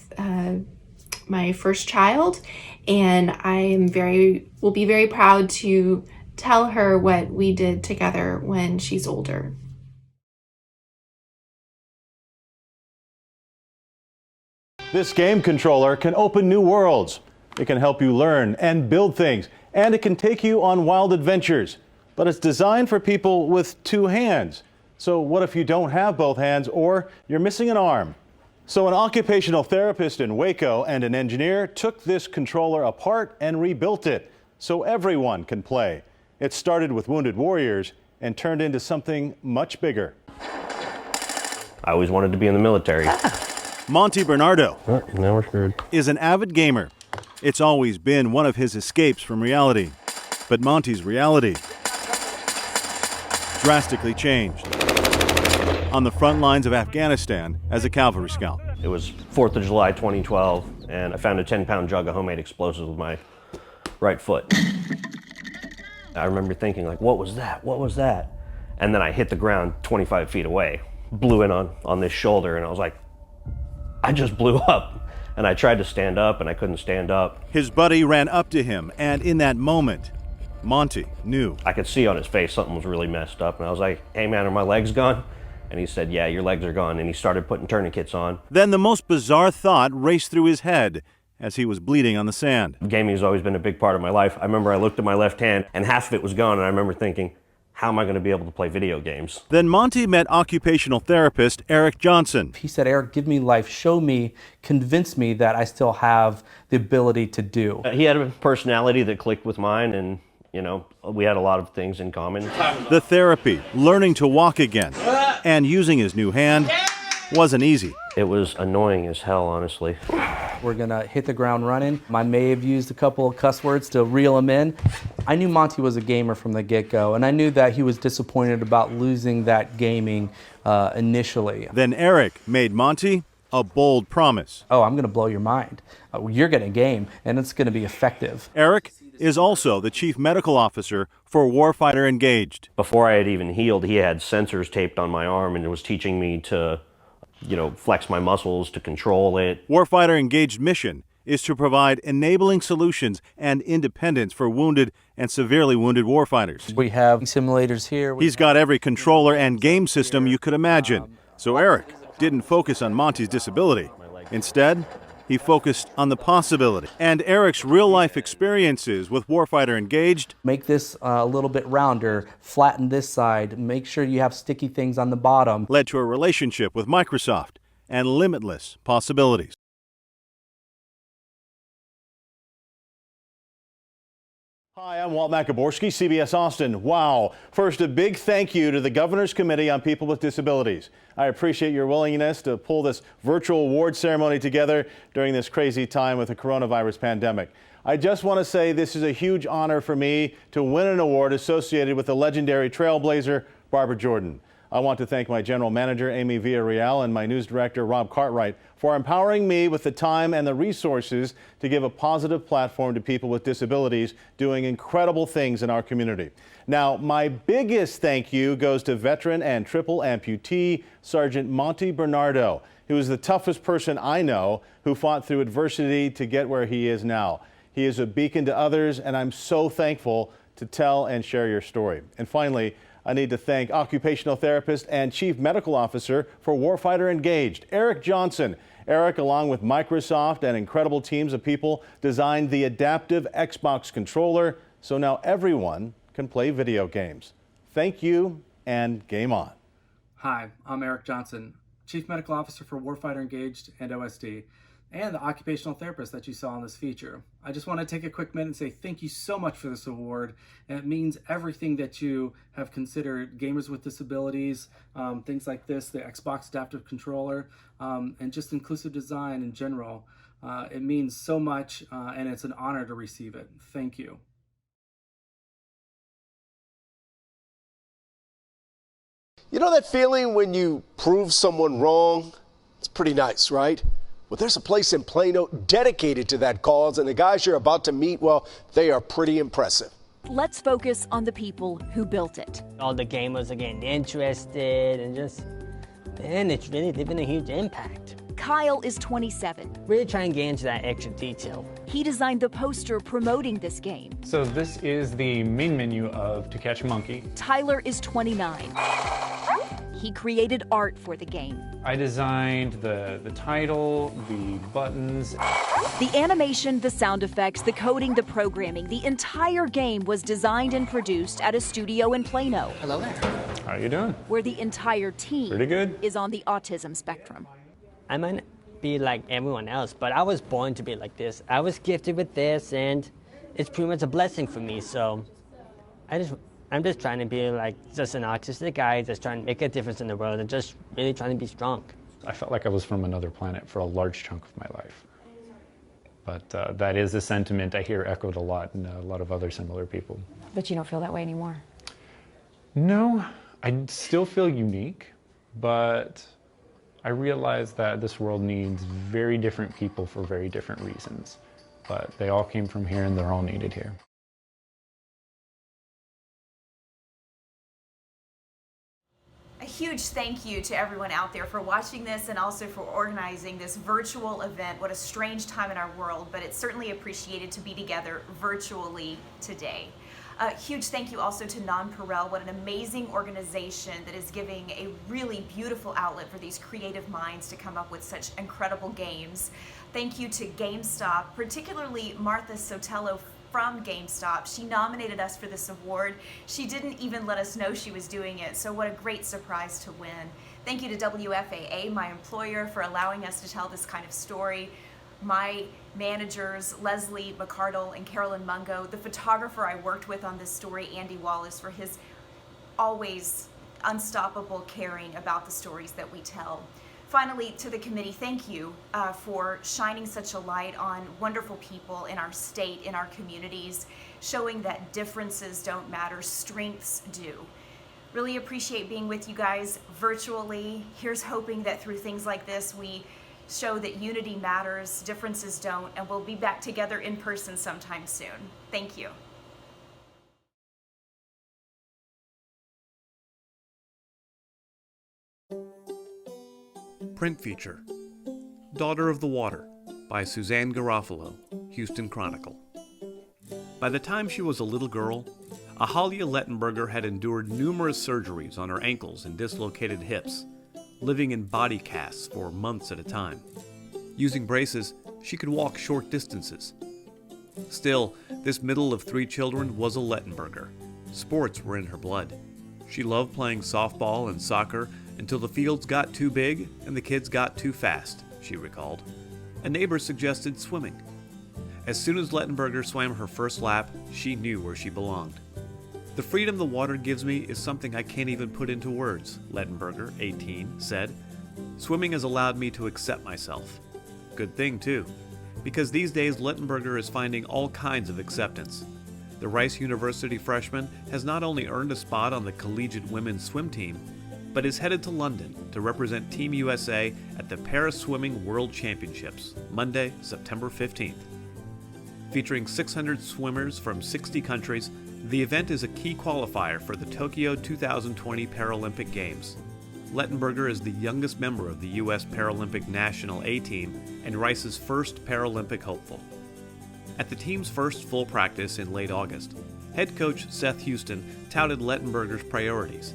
my first child, and will be very proud to tell her what we did together when she's older. This game controller can open new worlds. It can help you learn and build things, and it can take you on wild adventures. But it's designed for people with two hands. So what if you don't have both hands or you're missing an arm? So an occupational therapist in Waco and an engineer took this controller apart and rebuilt it so everyone can play. It started with wounded warriors and turned into something much bigger. I always wanted to be in the military. Monty Bernardo Now we're screwed. is an avid gamer. It's always been one of his escapes from reality. But Monty's reality drastically changed on the front lines of Afghanistan as a cavalry scout. It was 4th of July 2012, and I found a 10-pound jug of homemade explosives with my right foot. I remember thinking, like, what was that? What was that? And then I hit the ground 25 feet away, blew in on this shoulder, and I was like, I just blew up. And I tried to stand up, and I couldn't stand up. His buddy ran up to him, and in that moment, Monty knew. I could see on his face something was really messed up, and I was like, hey man, are my legs gone? And he said, yeah, your legs are gone, and he started putting tourniquets on. Then the most bizarre thought raced through his head as he was bleeding on the sand. Gaming has always been a big part of my life. I remember I looked at my left hand, and half of it was gone, and I remember thinking, how am I going to be able to play video games? Then Monty met occupational therapist Eric Johnson. He said, Eric, give me life, show me, convince me that I still have the ability to do. He had a personality that clicked with mine, and you know, we had a lot of things in common. The therapy, learning to walk again, and using his new hand wasn't easy. It was annoying as hell, honestly. We're gonna hit the ground running. I may have used a couple of cuss words to reel him in. I knew Monty was a gamer from the get-go, and I knew that he was disappointed about losing that gaming initially. Then Eric made Monty a bold promise. Oh, I'm gonna blow your mind. You're gonna game, and it's gonna be effective. Eric is also the chief medical officer for Warfighter Engaged. Before I had even healed, he had sensors taped on my arm and was teaching me to, flex my muscles, to control it. Warfighter Engaged mission is to provide enabling solutions and independence for wounded and severely wounded warfighters. We have simulators here. He's got every controller and game system you could imagine. So Eric didn't focus on Monty's disability. Instead, he focused on the possibility. And Eric's real-life experiences with Warfighter Engaged make this a little bit rounder, flatten this side, make sure you have sticky things on the bottom. Led to a relationship with Microsoft and limitless possibilities. Hi, I'm Walt Macaborski, CBS Austin. Wow. First, a big thank you to the Governor's Committee on People with Disabilities. I appreciate your willingness to pull this virtual award ceremony together during this crazy time with the coronavirus pandemic. I just want to say this is a huge honor for me to win an award associated with the legendary trailblazer, Barbara Jordan. I want to thank my general manager, Amy Villarreal, and my news director, Rob Cartwright, for empowering me with the time and the resources to give a positive platform to people with disabilities doing incredible things in our community. Now, my biggest thank you goes to veteran and triple amputee Sergeant Monty Bernardo, who is the toughest person I know who fought through adversity to get where he is now. He is a beacon to others, and I'm so thankful to tell and share your story. And finally, I need to thank occupational therapist and chief medical officer for Warfighter Engaged, Eric Johnson. Eric, along with Microsoft and incredible teams of people, designed the adaptive Xbox controller, so now everyone can play video games. Thank you, and game on. Hi, I'm Eric Johnson, Chief Medical Officer for Warfighter Engaged and OSD, and the occupational therapist that you saw in this feature. I just want to take a quick minute and say thank you so much for this award, and it means everything that you have considered gamers with disabilities, things like this, the Xbox Adaptive Controller, and just inclusive design in general. It means so much, and it's an honor to receive it. Thank you. You know that feeling when you prove someone wrong? It's pretty nice, right? Well, there's a place in Plano dedicated to that cause, and the guys you're about to meet, well, they are pretty impressive. Let's focus on the people who built it. All the gamers are getting interested and just, man, it's really leaving a huge impact. Kyle is 27. Really trying to get into that extra detail. He designed the poster promoting this game. So this is the main menu of To Catch a Monkey. Tyler is 29. He created art for the game. I designed the title, the buttons. The animation, the sound effects, the coding, the programming, the entire game was designed and produced at a studio in Plano. Hello there. How you doing? Where the entire team Pretty good. is on the autism spectrum. I might not be like everyone else, but I was born to be like this. I was gifted with this, and it's pretty much a blessing for me, so I'm just trying to be like just an autistic guy, just trying to make a difference in the world and just really trying to be strong. I felt like I was from another planet for a large chunk of my life. But that is a sentiment I hear echoed a lot in a lot of other similar people. But you don't feel that way anymore? No, I still feel unique, but I realize that this world needs very different people for very different reasons. But they all came from here and they're all needed here. A huge thank you to everyone out there for watching this and also for organizing this virtual event. What a strange time in our world, but it's certainly appreciated to be together virtually today. A huge thank you also to Nonpareil. What an amazing organization that is giving a really beautiful outlet for these creative minds to come up with such incredible games. Thank you to GameStop, particularly Martha Sotelo from GameStop. She nominated us for this award. She didn't even let us know she was doing it, so what a great surprise to win. Thank you to WFAA, my employer, for allowing us to tell this kind of story. My managers, Leslie McCardle and Carolyn Mungo, the photographer I worked with on this story, Andy Wallace, for his always unstoppable caring about the stories that we tell. Finally, to the committee, thank you for shining such a light on wonderful people in our state, in our communities, showing that differences don't matter, strengths do. Really appreciate being with you guys virtually. Here's hoping that through things like this, we show that unity matters, differences don't, and we'll be back together in person sometime soon. Thank you. Print feature, Daughter of the Water by Suzanne Garofalo, Houston Chronicle. By the time she was a little girl, Ahalia Lettenberger had endured numerous surgeries on her ankles and dislocated hips, living in body casts for months at a time. Using braces, she could walk short distances. Still, this middle of three children was a Lettenberger. Sports were in her blood. She loved playing softball and soccer until the fields got too big and the kids got too fast, she recalled. A neighbor suggested swimming. As soon as Lettenberger swam her first lap, she knew where she belonged. The freedom the water gives me is something I can't even put into words, Lettenberger, 18, said. Swimming has allowed me to accept myself. Good thing, too, because these days Lettenberger is finding all kinds of acceptance. The Rice University freshman has not only earned a spot on the collegiate women's swim team, but is headed to London to represent Team USA at the Paris Swimming World Championships, Monday, September 15th. Featuring 600 swimmers from 60 countries, the event is a key qualifier for the Tokyo 2020 Paralympic Games. Lettenberger is the youngest member of the U.S. Paralympic National A team and Rice's first Paralympic hopeful. At the team's first full practice in late August, head coach Seth Houston touted Lettenberger's priorities.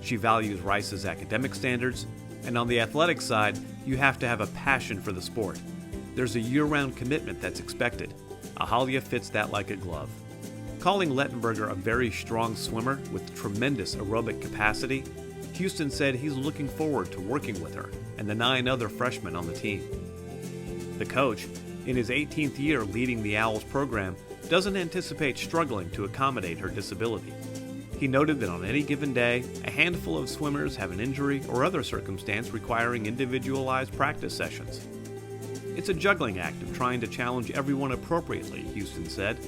She values Rice's academic standards, and on the athletic side, you have to have a passion for the sport. There's a year-round commitment that's expected. Ahalia fits that like a glove. Calling Lettenberger a very strong swimmer with tremendous aerobic capacity, Houston said he's looking forward to working with her and the 9 other freshmen on the team. The coach, in his 18th year leading the Owls program, doesn't anticipate struggling to accommodate her disability. He noted that on any given day, a handful of swimmers have an injury or other circumstance requiring individualized practice sessions. It's a juggling act of trying to challenge everyone appropriately, Houston said.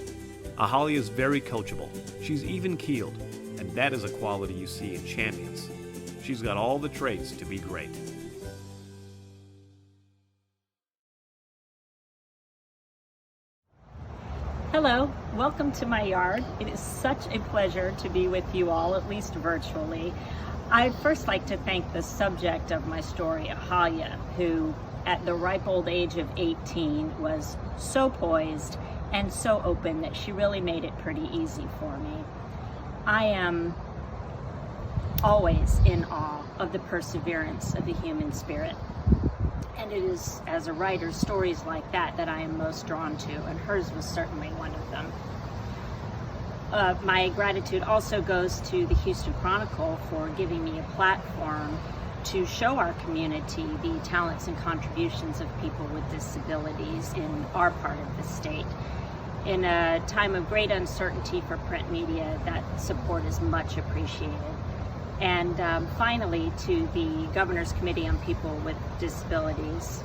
Ahalia is very coachable. She's even-keeled, and that is a quality you see in champions. She's got all the traits to be great. Hello, welcome to my yard. It is such a pleasure to be with you all, at least virtually. I'd first like to thank the subject of my story, Ahalia, who at the ripe old age of 18 was so poised and so open that she really made it pretty easy for me. I am always in awe of the perseverance of the human spirit. And it is as a writer, stories like that I am most drawn to, and hers was certainly one of them. My gratitude also goes to the Houston Chronicle for giving me a platform to show our community the talents and contributions of people with disabilities in our part of the state. In a time of great uncertainty for print media, that support is much appreciated. And finally, to the Governor's Committee on People with Disabilities,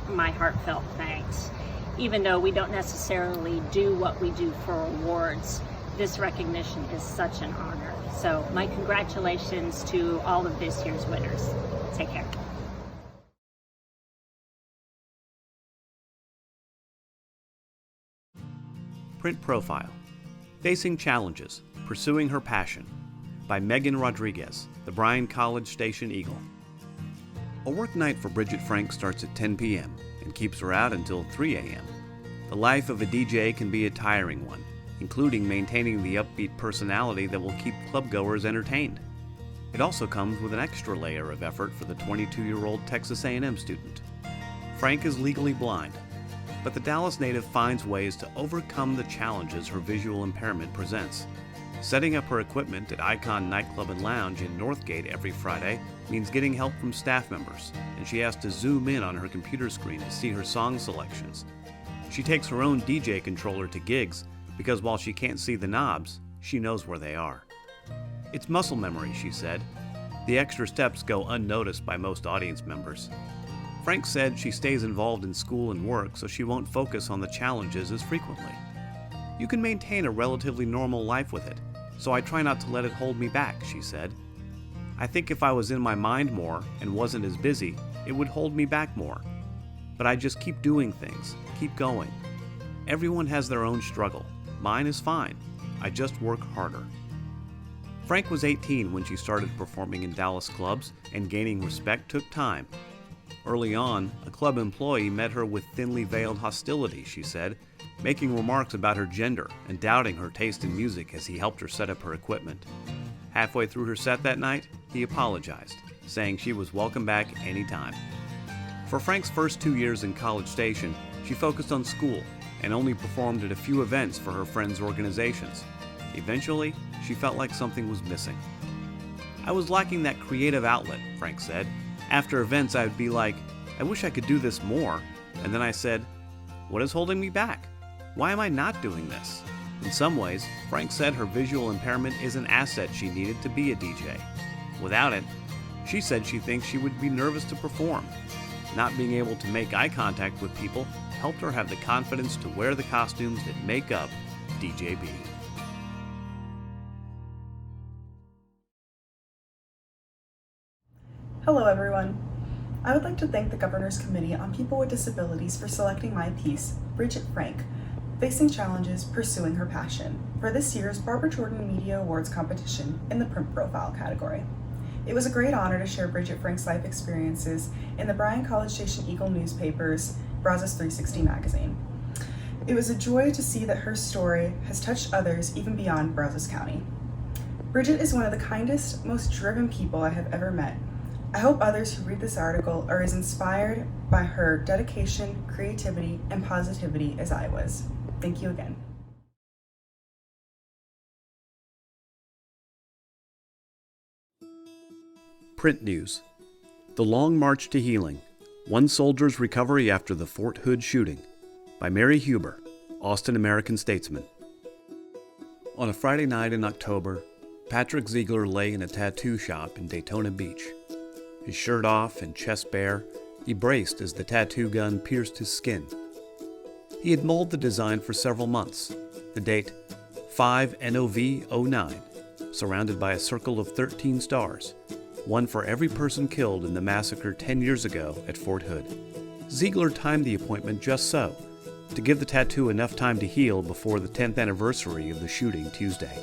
my heartfelt thanks. Even though we don't necessarily do what we do for awards, this recognition is such an honor. So my congratulations to all of this year's winners. Take care. Print Profile: Facing Challenges, Pursuing Her Passion, by Megan Rodriguez, the Bryan College Station Eagle. A work night for Bridget Frank starts at 10 p.m. and keeps her out until 3 a.m. The life of a DJ can be a tiring one, including maintaining the upbeat personality that will keep clubgoers entertained. It also comes with an extra layer of effort for the 22-year-old Texas A&M student. Frank is legally blind, but the Dallas native finds ways to overcome the challenges her visual impairment presents. Setting up her equipment at Icon Nightclub and Lounge in Northgate every Friday means getting help from staff members, and she has to zoom in on her computer screen to see her song selections. She takes her own DJ controller to gigs because while she can't see the knobs, she knows where they are. It's muscle memory, she said. The extra steps go unnoticed by most audience members. Frank said she stays involved in school and work so she won't focus on the challenges as frequently. You can maintain a relatively normal life with it, so I try not to let it hold me back, she said. I think if I was in my mind more and wasn't as busy, it would hold me back more. But I just keep doing things, keep going. Everyone has their own struggle. Mine is fine. I just work harder. Frank was 18 when she started performing in Dallas clubs, and gaining respect took time. Early on, a club employee met her with thinly veiled hostility, she said, making remarks about her gender and doubting her taste in music as he helped her set up her equipment. Halfway through her set that night, he apologized, saying she was welcome back anytime. For Frank's first 2 years in College Station, she focused on school and only performed at a few events for her friends' organizations. Eventually, she felt like something was missing. I was lacking that creative outlet, Frank said. After events, I would be like, I wish I could do this more. And then I said, what is holding me back? Why am I not doing this? In some ways, Frank said her visual impairment is an asset she needed to be a DJ. Without it, she said she thinks she would be nervous to perform. Not being able to make eye contact with people helped her have the confidence to wear the costumes that make up DJB. Hello everyone. I would like to thank the Governor's Committee on People with Disabilities for selecting my piece, Bridget Frank, Facing Challenges, Pursuing Her Passion, for this year's Barbara Jordan Media Awards competition in the Print Profile category. It was a great honor to share Bridget Frank's life experiences in the Bryan College Station Eagle newspaper's Brazos 360 magazine. It was a joy to see that her story has touched others even beyond Brazos County. Bridget is one of the kindest, most driven people I have ever met. I hope others who read this article are as inspired by her dedication, creativity, and positivity as I was. Thank you again. Print News: The Long March to Healing, One Soldier's Recovery After the Fort Hood Shooting, by Mary Huber, Austin American-Statesman. On a Friday night in October, Patrick Ziegler lay in a tattoo shop in Daytona Beach. His shirt off and chest bare, he braced as the tattoo gun pierced his skin. He had molded the design for several months, the date 5/NOV-09, surrounded by a circle of 13 stars, one for every person killed in the massacre 10 years ago at Fort Hood. Ziegler timed the appointment just so, to give the tattoo enough time to heal before the 10th anniversary of the shooting Tuesday.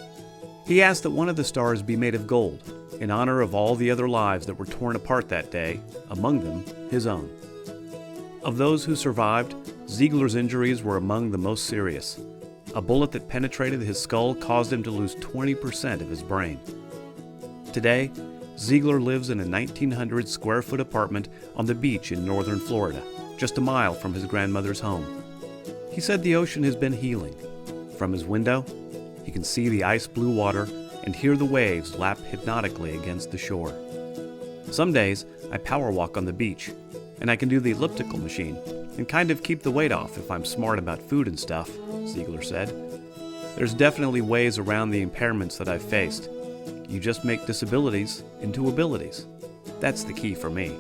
He asked that one of the stars be made of gold, in honor of all the other lives that were torn apart that day, among them his own. Of those who survived, Ziegler's injuries were among the most serious. A bullet that penetrated his skull caused him to lose 20% of his brain. Today, Ziegler lives in a 1,900 square foot apartment on the beach in northern Florida, just a mile from his grandmother's home. He said the ocean has been healing. From his window, he can see the ice blue water and hear the waves lap hypnotically against the shore. Some days, I power walk on the beach, and I can do the elliptical machine and kind of keep the weight off if I'm smart about food and stuff, Ziegler said. There's definitely ways around the impairments that I've faced. You just make disabilities into abilities. That's the key for me.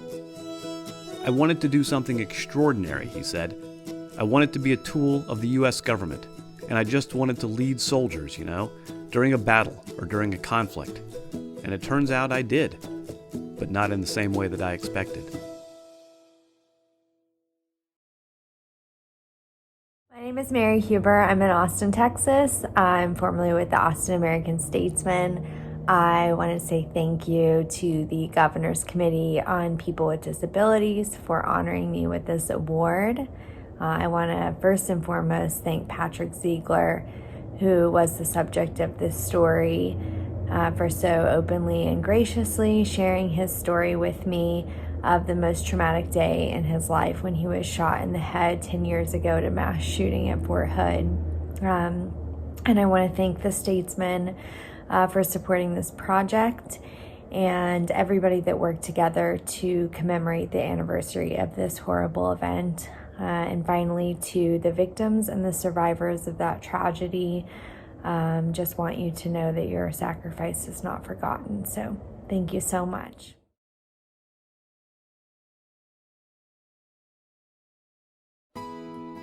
I wanted to do something extraordinary, he said. I wanted to be a tool of the U.S. government, and I just wanted to lead soldiers, during a battle or during a conflict. And it turns out I did, but not in the same way that I expected. My name is Mary Huber. I'm in Austin, Texas. I'm formerly with the Austin American-Statesman. I want to say thank you to the Governor's Committee on People with Disabilities for honoring me with this award. I want to first and foremost thank Patrick Ziegler, who was the subject of this story, for so openly and graciously sharing his story with me of the most traumatic day in his life when he was shot in the head 10 years ago at a mass shooting at Fort Hood. And I want to thank the Statesman for supporting this project and everybody that worked together to commemorate the anniversary of this horrible event. And finally, to the victims and the survivors of that tragedy, just want you to know that your sacrifice is not forgotten. So thank you so much.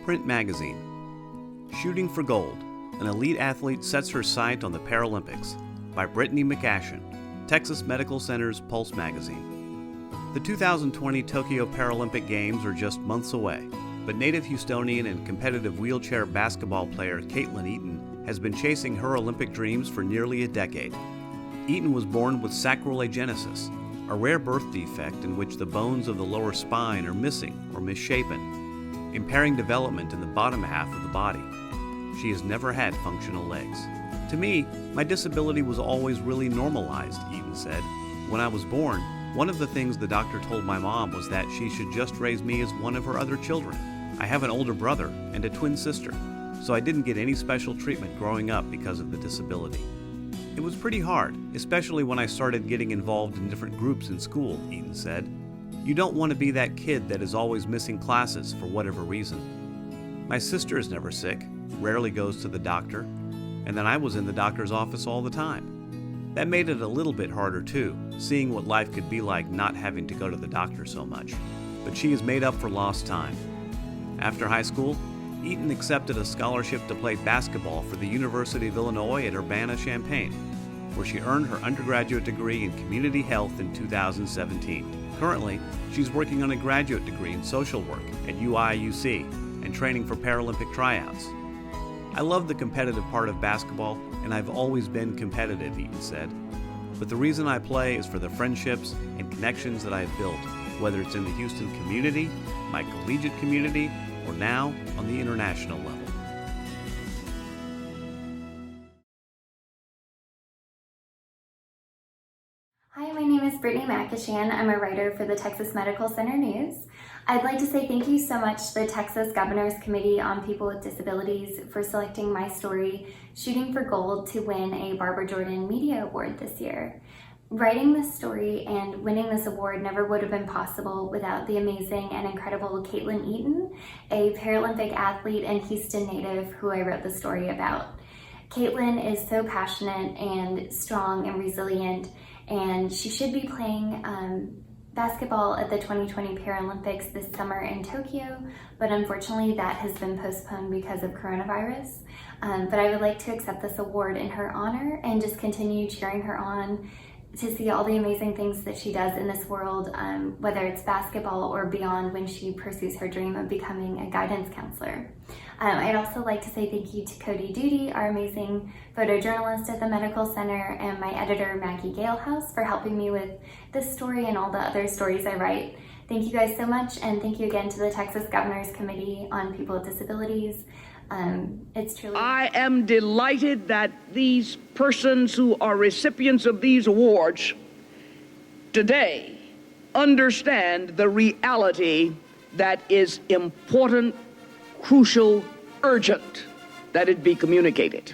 Print Magazine: Shooting for Gold, an elite athlete sets her sight on the Paralympics, by Brittany McAshan, Texas Medical Center's Pulse magazine. The 2020 Tokyo Paralympic Games are just months away, but native Houstonian and competitive wheelchair basketball player Caitlin Eaton has been chasing her Olympic dreams for nearly a decade. Eaton was born with sacral agenesis, a rare birth defect in which the bones of the lower spine are missing or misshapen, impairing development in the bottom half of the body. She has never had functional legs. To me, my disability was always really normalized, Eaton said. When I was born, one of the things the doctor told my mom was that she should just raise me as one of her other children. I have an older brother and a twin sister, so I didn't get any special treatment growing up because of the disability. It was pretty hard, especially when I started getting involved in different groups in school, Eaton said. You don't want to be that kid that is always missing classes for whatever reason. My sister is never sick, rarely goes to the doctor, and then I was in the doctor's office all the time. That made it a little bit harder too, seeing what life could be like not having to go to the doctor so much. But she has made up for lost time. After high school, Eaton accepted a scholarship to play basketball for the University of Illinois at Urbana-Champaign, where she earned her undergraduate degree in community health in 2017. Currently, she's working on a graduate degree in social work at UIUC and training for Paralympic tryouts. I love the competitive part of basketball, and I've always been competitive, Eaton said. But the reason I play is for the friendships and connections that I've built, whether it's in the Houston community, my collegiate community, or now on the international level. Hi, my name is Bjma. I'm a writer for the Texas Medical Center News. I'd like to say thank you so much to the Texas Governor's Committee on People with Disabilities for selecting my story, Shooting for Gold, to win a Barbara Jordan Media Award this year. Writing this story and winning this award never would have been possible without the amazing and incredible Caitlin Eaton, a Paralympic athlete and Houston native who I wrote the story about. Caitlin is so passionate and strong and resilient, and she should be playing basketball at the 2020 Paralympics this summer in Tokyo, but unfortunately that has been postponed because of coronavirus. But I would like to accept this award in her honor and just continue cheering her on to see all the amazing things that she does in this world, whether it's basketball or beyond when she pursues her dream of becoming a guidance counselor. I'd also like to say thank you to Cody Duty, our amazing photojournalist at the Medical Center, and my editor, Maggie Galehouse, for helping me with this story and all the other stories I write. Thank you guys so much, and thank you again to the Texas Governor's Committee on People with Disabilities. It's truly... I am delighted that these persons who are recipients of these awards today understand the reality that is important, crucial, urgent that it be communicated.